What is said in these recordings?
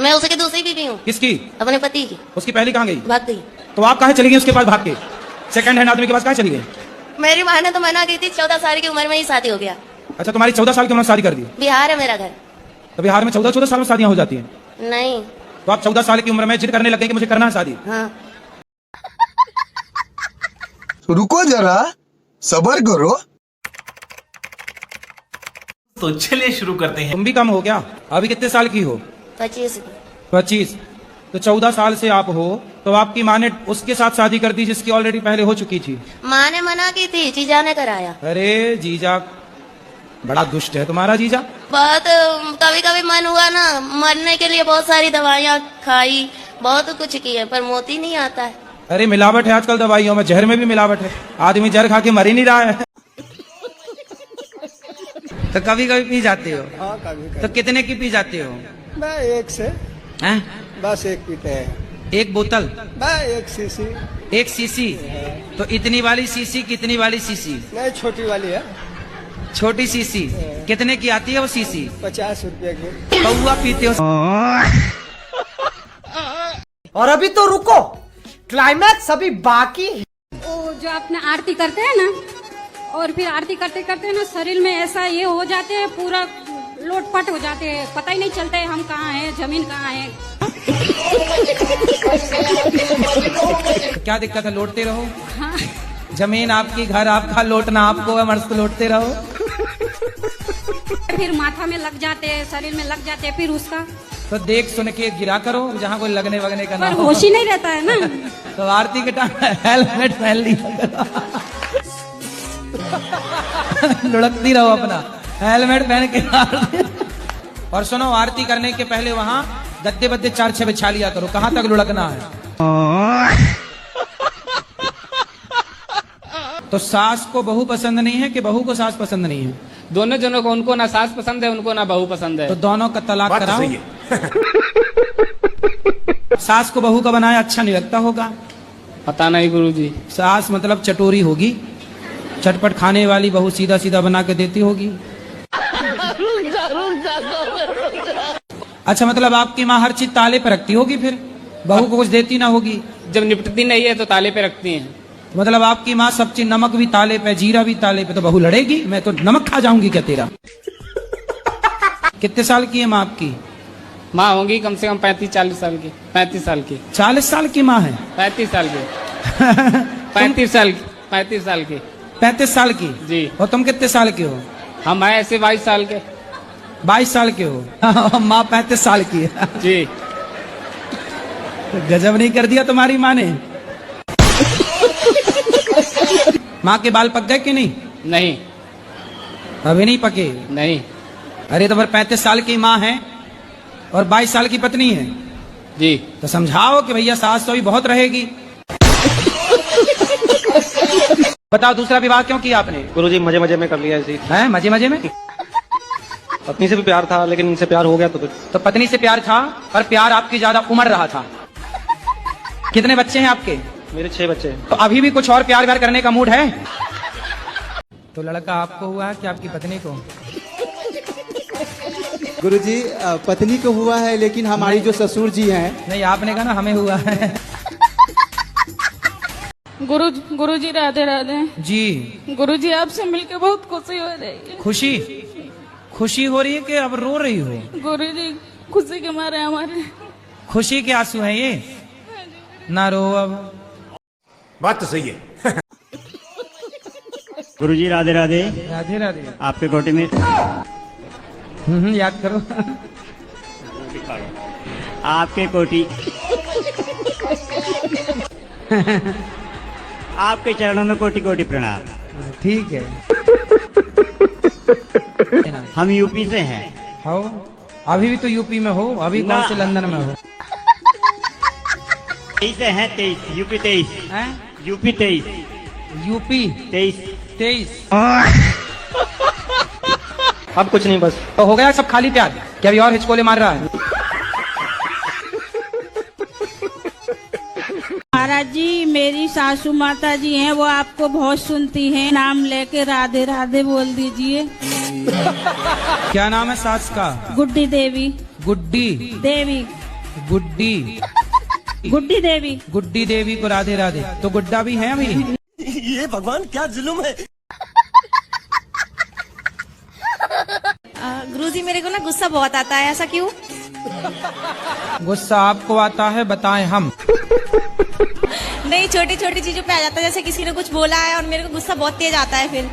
मैं उसकी दूसरी बीवी हूँ। किसकी? अपने पति की। उसकी पहली कहाँ गई? भाग गई। तो आप कहाँ चली गई उसके पास भाग के? सेकंड हैंड आदमी के पास कहाँ चली गई? मेरी माँ ने तो मना की थी, 14 साल की उम्र में ही शादी हो गया। अच्छा, तुम्हारी 14 साल की उम्र में शादी कर दी? बिहार है मेरा घर। तो बिहार में 14 साल में शादियां हो जाती हैं? नहीं। तो आप 14 साल की उम्र में जिद करने लग गए कि मुझे करना है शादी? हाँ। रुको जरा, सब्र करो। तो चलिए शुरू करते हैं। तुम भी कम हो क्या? अभी कितने साल की हो? 25। 25। तो 14 साल से आप हो, तो आपकी माँ ने उसके साथ शादी कर दी जिसकी ऑलरेडी पहले हो चुकी थी। माँ ने मना की थी, जीजा ने कराया। अरे जीजा बड़ा दुष्ट है तुम्हारा जीजा। बहुत कभी कभी मन हुआ ना, मरने के लिए बहुत सारी दवाइयाँ खाई, बहुत कुछ किए, पर मोती नहीं आता है। अरे मिलावट है आजकल दवाइयों में, जहर में भी मिलावट है। आदमी जहर खा के मर ही नहीं रहा है। तो कभी कभी पी जाते हो? हाँ, कभी तो कितने की पी जाते हो? मैं एक से हैं? बस एक पीते हैं। एक बोतल? मैं एक सीसी। एक सीसी? तो इतनी वाली सीसी कितनी वाली सीसी? नहीं, छोटी वाली है। छोटी सीसी कितने की आती है वो सीसी? 50 रुपये की। पौवा पीते हो? और अभी तो रुको, क्लाइमैक्स अभी बाकी है। वो जो अपने आरती करते हैं ना, और फिर आरती करते करते ना शरीर में ऐसा ये हो जाते हैं, पूरा लोटपट हो जाते हैं, पता ही नहीं चलता है हम कहाँ हैं, जमीन कहाँ है। क्या दिक्कत है? लौटते रहो। हाँ। जमीन आपकी, घर आपका, लौटना आपको है, मस्त लौटते रहो। फिर माथा में लग जाते हैं, शरीर में लग जाते हैं, फिर उसका तो देख सुन के गिरा करो जहाँ कोई लगने वगने का ना पर हो। होश ही नहीं रहता है ना। तो आरती के टाइम हेलमेट पहन लिया लुढ़कती रहो अपना, हेलमेट पहन के। और सुनो, आरती करने के पहले वहाँ गद्दे बद्दे 4-6 बिछा लिया करो। कहाँ तक लुढ़कना है? तो सास को बहू पसंद नहीं है कि बहू को सास पसंद नहीं है? दोनों जनों को, उनको ना सास पसंद है, उनको ना बहू पसंद है। तो दोनों का तलाक बात तो कराओ। सही है। सास को बहू का बनाया अच्छा नहीं लगता होगा? पता नहीं गुरुजी। सास मतलब चटोरी होगी, चटपट खाने वाली बहू सीधा सीधा बना के देती होगी। अच्छा, मतलब आपकी माँ हर चीज ताले पे रखती होगी, फिर बहू को कुछ देती ना होगी? जब निपटती नहीं है तो ताले पे रखती हैं। मतलब आपकी माँ सब चीज, नमक भी ताले पे, जीरा भी ताले पे, तो बहू लड़ेगी? मैं तो नमक खा जाऊंगी क्या तेरा? कितने साल की है माँ आपकी? माँ होंगी कम से कम 35-40 साल की। 35 साल की। 40 साल की माँ है? 35 साल की। 35 साल की। 35 साल की। 35 साल की? जी। और तुम कितने साल के हो? हम हैं ऐसे 22 साल के। 22 साल के हो? माँ 35 साल की है। जी। गजब नहीं कर दिया तुम्हारी माँ ने। माँ के बाल पक गए कि नहीं? नहीं। अभी नहीं पके? नहीं। अरे तो फिर 35 साल की माँ है और 22 साल की पत्नी है, जी। तो समझाओ कि भैया सास तो अभी बहुत रहेगी। बताओ, दूसरा विवाह क्यों किया आपने? गुरुजी मजे मजे में कर लिया ऐसे ही। हैं? मजे मजे में? पत्नी से भी प्यार था, लेकिन इनसे प्यार हो गया तो पत्नी से प्यार था, पर प्यार आपकी ज्यादा उमड़ रहा था। कितने बच्चे हैं आपके? मेरे 6 बच्चे हैं। तो अभी भी कुछ और प्यार व्यार करने का मूड है? तो लड़का आपको हुआ है कि आपकी पत्नी को? गुरुजी, पत्नी को हुआ है, लेकिन हमारी जो ससुर जी हैं। नहीं, आपने कहा ना हमें हुआ है। गुरुजी राधे राधे जी। गुरुजी, आपसे मिलकर बहुत खुशी हो रही है। खुशी? खुशी हो रही है कि अब रो रही हो? गुरुजी, खुशी के मारे हमारे खुशी के आंसू हैं ये, ना रो अब। बात तो सही है। गुरुजी राधे राधे। राधे राधे। आपके कोटी में याद करो। आपके कोटी आपके चरणों में कोटि कोटि प्रणाम। ठीक है। हम यूपी से हैं। हो? अभी भी तो यूपी में हो? अभी कौन से लंदन में हो? 23 से हैं। 23 यूपी 23 हैं? UP 23 UP 23। अब कुछ नहीं, बस तो हो गया सब खाली प्यार? क्या अभी और हिचकोले मार रहा है? महाराज जी, मेरी सासू माता जी हैं, वो आपको बहुत सुनती हैं। नाम लेके राधे राधे बोल दीजिए। क्या नाम है सास का? गुड्डी देवी। गुड्डी देवी। गुड्डी गुड्डी देवी। गुड्डी देवी को राधे राधे। तो गुड्डा भी है अभी? ये भगवान क्या जुल्म है। गुरुजी मेरे को ना गुस्सा बहुत आता है, ऐसा क्यों? गुस्सा आपको आता है, बताएं हम। नहीं, छोटी छोटी चीजों पे आ जाता है, जैसे किसी ने कुछ बोला है और मेरे को गुस्सा बहुत तेज आता है, फिर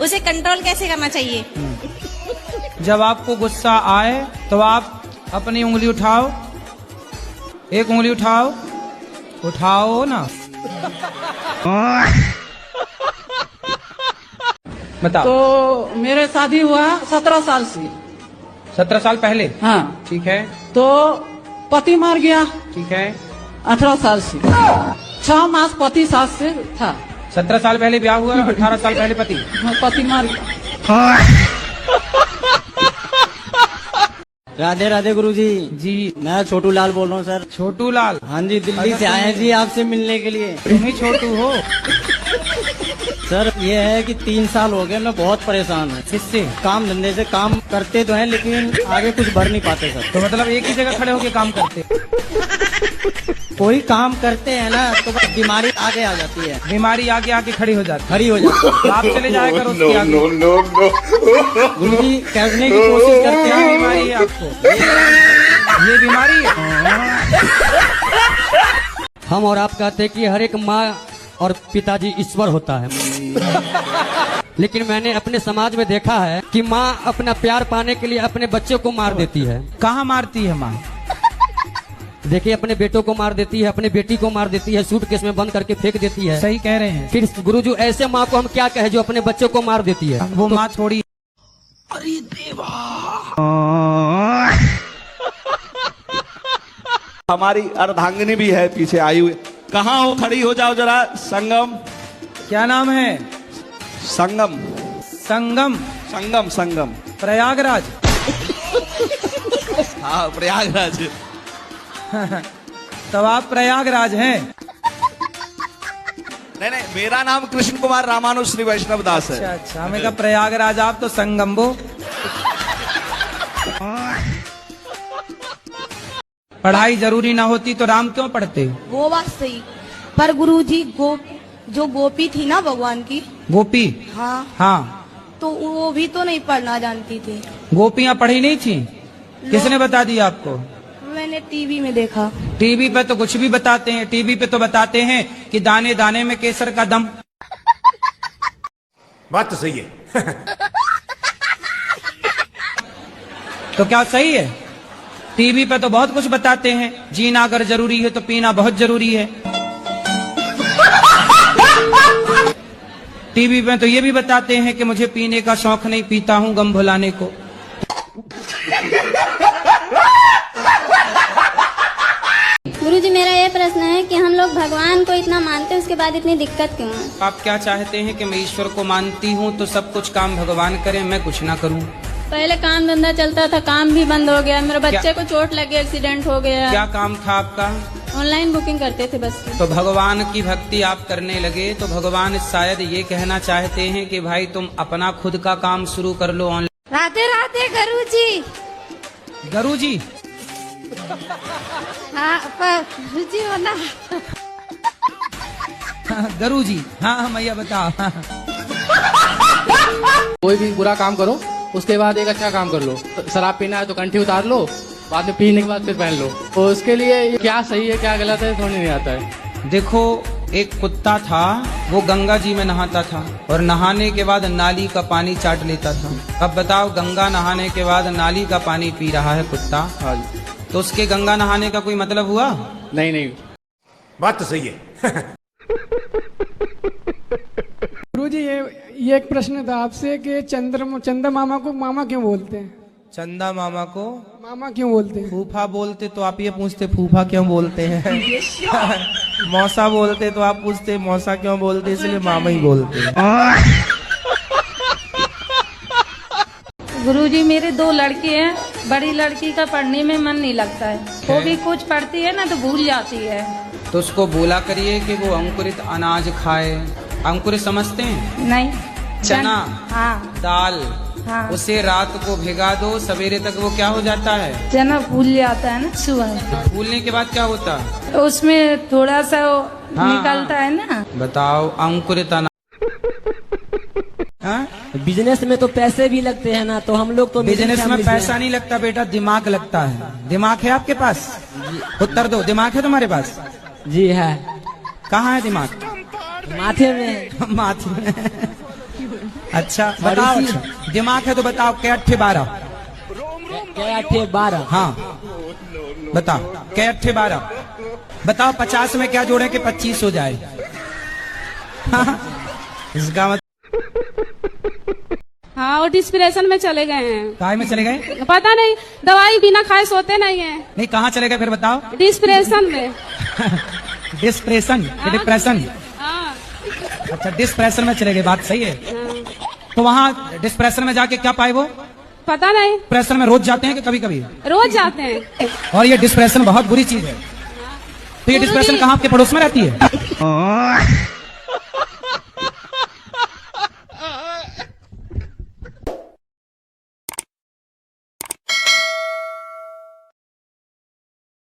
उसे कंट्रोल कैसे करना चाहिए? जब आपको गुस्सा आए तो आप अपनी उंगली उठाओ, एक उंगली उठाओ, उठाओ ना। बताओ। तो मेरे शादी हुआ 17 साल से। 17 साल पहले? हाँ। ठीक है। तो पति मार गया। ठीक है। 18 साल से 6 मास पति सास से था। 17 साल पहले ब्याह हुआ, 18 साल पहले पति? पति मार गया। राधे राधे गुरुजी। जी मैं छोटू लाल बोल रहा हूँ सर। छोटू लाल? हाँ जी, दिल्ली से आए हैं जी आपसे मिलने के लिए। तुम ही छोटू हो? सर ये है कि 3 साल हो गए, मैं बहुत परेशान हूँ। किससे? काम धंधे से। काम करते तो हैं लेकिन आगे कुछ बढ़ नहीं पाते सर। तो मतलब एक ही जगह खड़े होके काम करते? कोई काम करते हैं ना तो बस बीमारी आगे आ जाती है। बीमारी आगे आके खड़ी हो जाती? खड़ी हो जाती है। तो आप चले जाया करो उसके आगे। गुरुजी करने की कोशिश करते क्या हैं। बीमारी है आपको? ये बीमारी है? हम और आप कहते हैं कि हर एक माँ और पिताजी ईश्वर होता है, लेकिन मैंने अपने समाज में देखा है कि माँ अपना प्यार पाने के लिए अपने बच्चे को मार देती है। कहाँ मारती है माँ? देखिए, अपने बेटों को मार देती है, अपने बेटी को मार देती है, सूटकेस में बंद करके फेंक देती है। सही कह रहे हैं। फिर गुरुजी ऐसे माँ को हम क्या कहें जो अपने बच्चों को मार देती है? वो माँ छोड़ी। अरे देवा। हमारी अर्धांगिनी भी है पीछे आई हुई। कहाँ हो? खड़ी हो जाओ जरा। संगम। क्या नाम है? संगम। संगम? संगम संगम। प्रयागराज? हाँ प्रयागराज। तब आप प्रयागराज हैं? नहीं नहीं, मेरा नाम कृष्ण कुमार रामानुज श्री वैष्णव दास है। अच्छा अच्छा, हमें कहा प्रयागराज, आप तो संगम्बो। पढ़ाई जरूरी ना होती तो राम क्यों पढ़ते? वो बात सही, पर गुरुजी जो गोपी थी ना भगवान की। गोपी? हाँ हाँ। तो वो भी तो नहीं पढ़ना जानती थी। गोपियाँ पढ़ी नहीं थी? किसने बता दिया आपको? मैंने टीवी में देखा। टीवी पे तो कुछ भी बताते हैं। टीवी पे तो बताते हैं कि दाने दाने में केसर का दम। बात तो सही है। तो क्या सही है? टीवी पे तो बहुत कुछ बताते हैं। जीना अगर जरूरी है तो पीना बहुत जरूरी है। टीवी पे तो ये भी बताते हैं कि मुझे पीने का शौक नहीं, पीता हूं गम भुलाने को। गुरुजी मेरा ये प्रश्न है कि हम लोग भगवान को इतना मानते हैं, उसके बाद इतनी दिक्कत क्यों है? आप क्या चाहते हैं कि मैं ईश्वर को मानती हूँ तो सब कुछ काम भगवान करें, मैं कुछ ना करूँ? पहले काम धंधा चलता था, काम भी बंद हो गया। मेरे बच्चे को चोट लग गई, एक्सीडेंट हो गया। क्या काम था आपका? ऑनलाइन बुकिंग करते थे बस की। तो भगवान की भक्ति आप करने लगे तो भगवान शायद ये कहना चाहते हैं कि भाई तुम अपना खुद का काम शुरू कर लो ऑनलाइन। राधे राधे गुरुजी। गुरुजी? हाँ गुरुजी होना। गुरुजी? हाँ मैया बताओ। कोई भी बुरा काम करो, उसके बाद एक अच्छा काम कर लो। शराब पीना है तो कंठी उतार लो, बाद में पीने के बाद फिर पहन लो। तो उसके लिए क्या सही है क्या गलत है समझ नहीं आता है। देखो, एक कुत्ता था, वो गंगा जी में नहाता था और नहाने के बाद नाली का पानी चाट लेता था। अब बताओ, गंगा नहाने के बाद नाली का पानी पी रहा है कुत्ता, तो उसके गंगा नहाने का कोई मतलब हुआ? नहीं नहीं। बात तो सही है। गुरुजी ये एक प्रश्न था आपसे कि चंदा मामा को मामा क्यों बोलते हैं? चंदा मामा को मामा क्यों बोलते हैं? फूफा बोलते तो आप ये पूछते फूफा क्यों बोलते हैं? मौसा बोलते तो आप पूछते मौसा क्यों बोलते, इसलिए मामा ही बोलते हैं। गुरुजी मेरे 2 लड़के हैं, बड़ी लड़की का पढ़ने में मन नहीं लगता है, वो भी कुछ पढ़ती है ना तो भूल जाती है। तो उसको बोला करिए कि वो अंकुरित अनाज खाए। अंकुरित समझते हैं? नहीं। चना, हाँ। दाल, हाँ। उसे रात को भिगा दो, सवेरे तक वो क्या हो जाता है? चना फूल जाता है ना सुबह। फूलने के बाद क्या होता है? उसमें थोड़ा सा वो हाँ, निकलता है ना। बताओ, अंकुरित अनाज। बिजनेस में तो पैसे भी लगते हैं ना, तो हम लोग तो बिजनेस में पैसा नहीं लगता बेटा, दिमाग लगता है। दिमाग है आपके पास? उत्तर दो, दिमाग है तुम्हारे पास? जी है। कहाँ है दिमाग? माथे में। माथे में। अच्छा बताओ, अच्छा दिमाग है तो बताओ, क्या 8 12? क्या 8 12? हाँ बताओ, क्या 8 12? बताओ 50 में क्या जोड़े कि 25 हो जाए? इसका मतलब हाँ, वो डिस्प्रेशन में चले गए हैं। काय में चले गए? पता नहीं, दवाई बिना खाए सोते नहीं है। नहीं, कहाँ चले गए फिर बताओ? डिस्प्रेशन में। Depression, depression. हाँ। अच्छा, डिस्प्रेशन में चले गए, बात सही है। तो वहाँ डिस्प्रेशन में जाके क्या पाए वो? पता नहीं। डिप्रेशन में रोज जाते हैं कि कभी कभी? रोज जाते हैं। और ये डिस्प्रेशन बहुत बुरी चीज है। तो ये डिस्प्रेशन कहाँ आपके पड़ोस में रहती है?